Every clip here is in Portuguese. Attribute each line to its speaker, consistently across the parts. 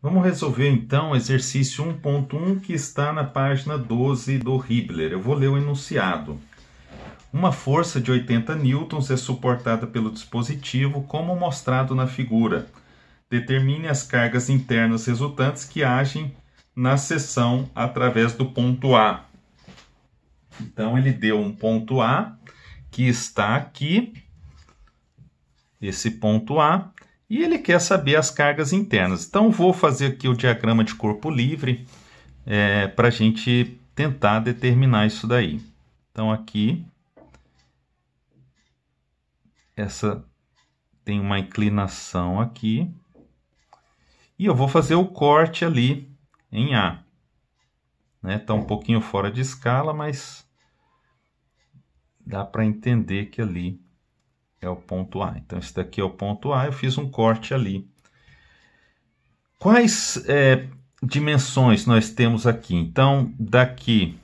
Speaker 1: Vamos resolver então o exercício 1.1 que está na página 12 do Hibbeler. Eu vou ler o enunciado. Uma força de 80 newtons é suportada pelo dispositivo como mostrado na figura. Determine as cargas internas resultantes que agem na seção através do ponto A. Então ele deu um ponto A que está aqui, esse ponto A, e ele quer saber as cargas internas. Então vou fazer aqui o diagrama de corpo livre para a gente tentar determinar isso daí. Então aqui, essa tem uma inclinação aqui, e eu vou fazer o corte ali em A. Está um pouquinho fora de escala, mas dá para entender que ali é o ponto A. Então esse daqui é o ponto A, eu fiz um corte ali. Quais dimensões nós temos aqui? Então, daqui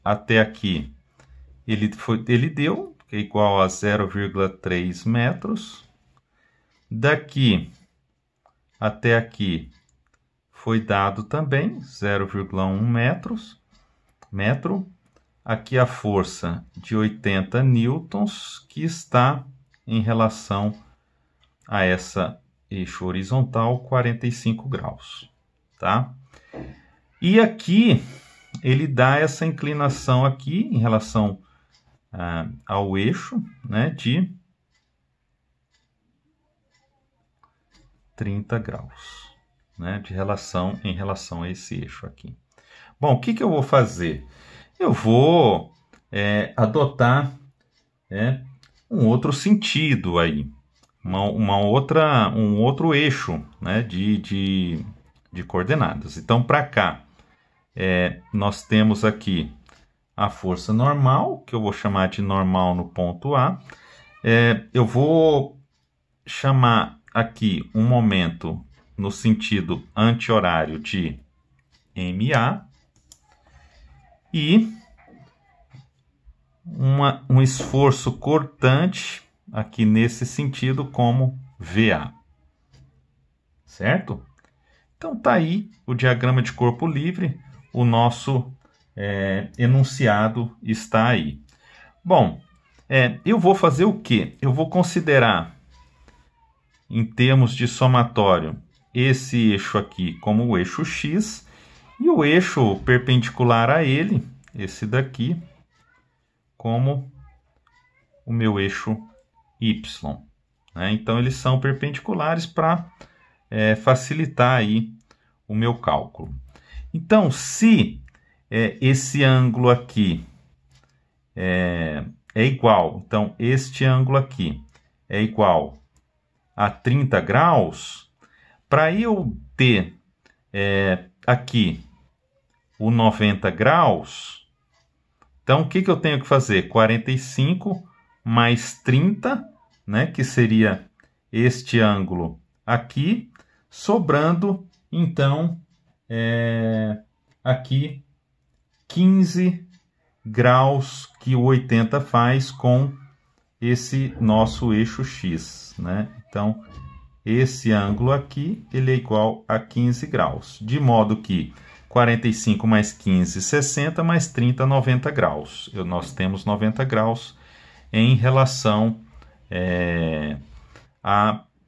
Speaker 1: até aqui, ele deu, que é igual a 0,3 metros. Daqui até aqui foi dado também 0,1 metro. Aqui a força de 80 newtons, que está em relação a essa eixo horizontal 45 graus, tá? E aqui ele dá essa inclinação aqui em relação ao eixo, né, de 30 graus, né, em relação a esse eixo aqui. Bom, o que eu vou fazer? Eu vou adotar um outro sentido aí, um outro eixo, né, de coordenadas. Então, para cá, nós temos aqui a força normal, que eu vou chamar de normal no ponto A. Eu vou chamar aqui um momento no sentido anti-horário de MA e um esforço cortante aqui nesse sentido como VA, certo? Então tá aí o diagrama de corpo livre, o nosso enunciado está aí. Bom, eu vou fazer o quê? Eu vou considerar, em termos de somatório, esse eixo aqui como o eixo X e o eixo perpendicular a ele, esse daqui, como o meu eixo Y. Né? Então, eles são perpendiculares para facilitar aí o meu cálculo. Então, se esse ângulo aqui é igual, então este ângulo aqui é igual a 30 graus, para eu ter aqui o 90 graus, então o que eu tenho que fazer? 45 mais 30, né, que seria este ângulo aqui, sobrando então aqui 15 graus que o 80 faz com esse nosso eixo X, né? Então, esse ângulo aqui, ele é igual a 15 graus, de modo que 45 mais 15, 60, mais 30, 90 graus. Nós temos 90 graus em relação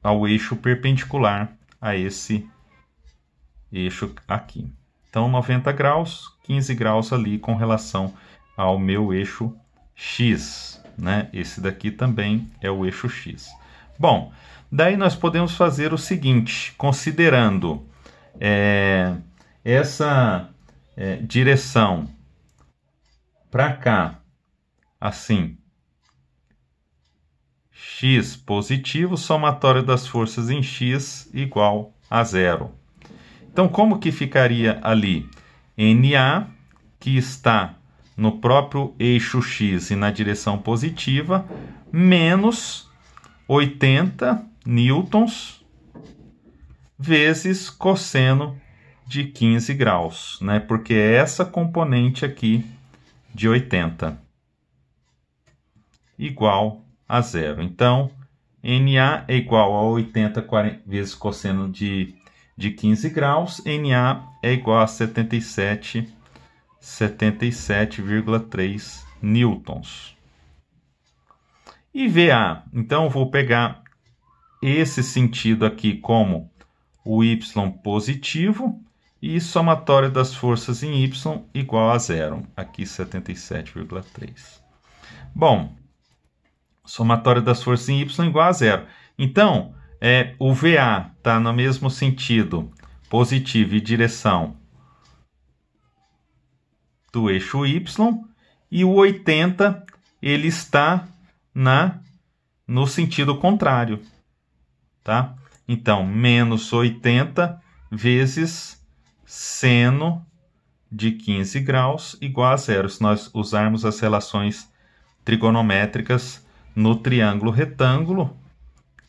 Speaker 1: ao eixo perpendicular a esse eixo aqui. Então, 90 graus, 15 graus ali com relação ao meu eixo X, né? Esse daqui também é o eixo X. Bom, daí nós podemos fazer o seguinte, considerando essa direção para cá, assim, X positivo, somatório das forças em X igual a 0. Então, como que ficaria ali? NA, que está no próprio eixo X e na direção positiva, menos 80 newtons vezes cosseno de 15 graus, né? Porque é essa componente aqui de 80 igual a 0. Então, NA é igual a 80 vezes cosseno de de 15 graus, NA é igual a 77,3 newtons. E VA, então eu vou pegar esse sentido aqui como o Y positivo e somatório das forças em Y igual a zero, aqui 77,3. Bom, somatório das forças em Y igual a zero. Então, o VA está no mesmo sentido, positivo e direção do eixo Y, e o 80 ele está no sentido contrário, tá? Então, menos 80 vezes seno de 15 graus igual a zero. Se nós usarmos as relações trigonométricas no triângulo retângulo,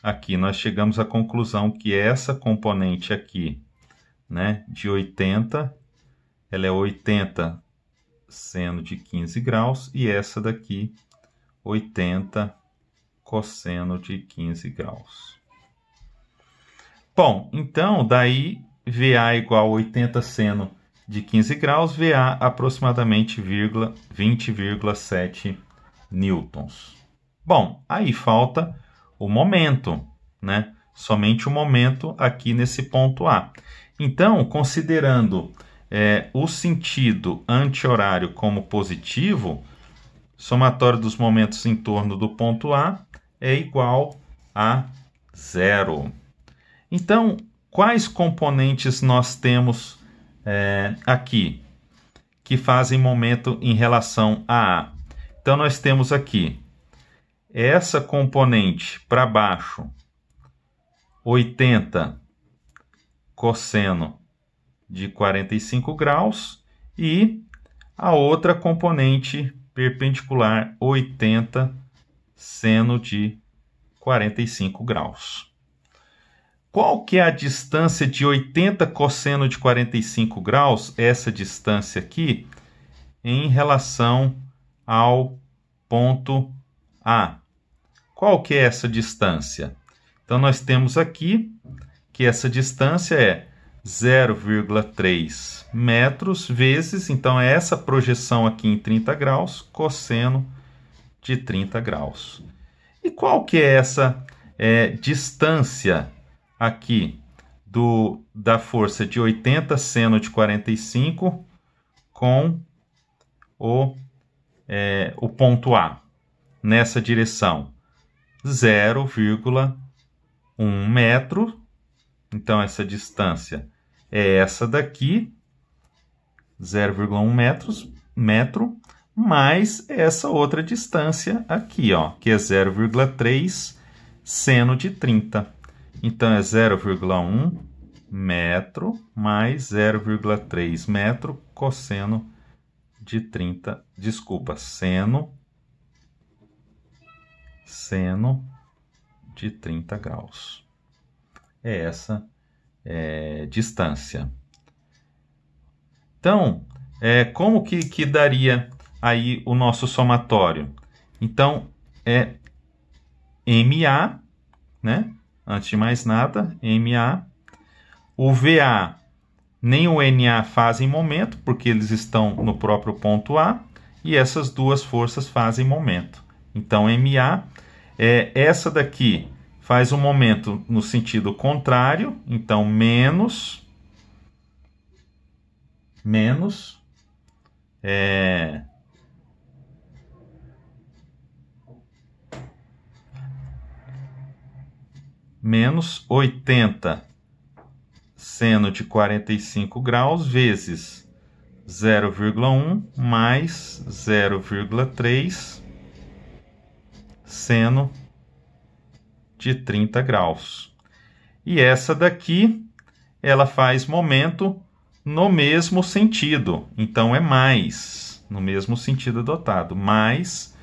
Speaker 1: aqui nós chegamos à conclusão que essa componente aqui, né, de 80, ela é 80 seno de 15 graus, e essa daqui, 80 cosseno de 15 graus. Bom, então, daí VA igual a 80 seno de 15 graus, VA aproximadamente 20,7 newtons. Bom, aí falta o momento, né? Somente o momento aqui nesse ponto A. Então, considerando o sentido anti-horário como positivo, somatório dos momentos em torno do ponto A é igual a zero. Então, quais componentes nós temos aqui que fazem momento em relação a A? Então, nós temos aqui essa componente para baixo, 80 cosseno de 45 graus, e a outra componente perpendicular, 80 seno de 45 graus. Qual que é a distância de 80 cosseno de 45 graus, essa distância aqui, em relação ao ponto A? Qual que é essa distância? Então, nós temos aqui que essa distância é 0,3 metros vezes, então, é essa projeção aqui em 30 graus, cosseno de 30 graus. E qual que é essa distância aqui da força de 80 seno de 45 com o ponto A nessa direção? 0,1 metro. Então, essa distância é essa daqui, 0,1 metro, mais essa outra distância aqui, ó, que é 0,3 seno de 30. Então, é 0,1 metro mais 0,3 metro cosseno de 30, desculpa, seno de 30 graus. É essa distância. Então, como que daria aí o nosso somatório? Então, é MA, né? Antes de mais nada, MA. O VA nem o NA fazem momento, porque eles estão no próprio ponto A, e essas duas forças fazem momento. Então, MA, essa daqui faz um momento no sentido contrário, então menos menos 80 seno de 45 graus vezes 0,1 mais 0,3 seno de 30 graus. E essa daqui, ela faz momento no mesmo sentido. Então, é mais, no mesmo sentido adotado, mais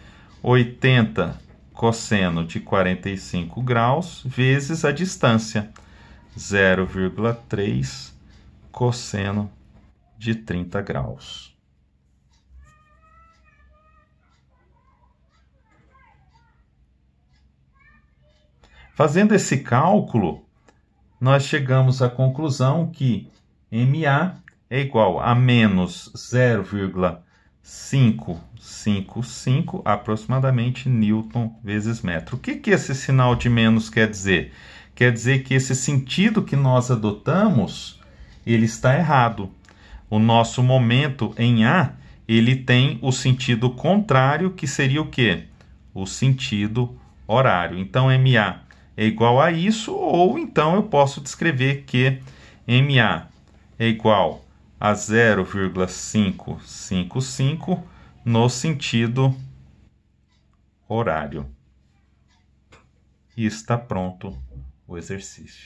Speaker 1: 80 cosseno de 45 graus vezes a distância, 0,3 cosseno de 30 graus. Fazendo esse cálculo, nós chegamos à conclusão que MA é igual a menos 0,555 aproximadamente Newton vezes metro. O que esse sinal de menos quer dizer? Quer dizer que esse sentido que nós adotamos, ele está errado. O nosso momento em A, ele tem o sentido contrário, que seria o quê? O sentido horário. Então, MA é igual a isso, ou então eu posso descrever que MA é igual a 0,555 no sentido horário. E está pronto o exercício.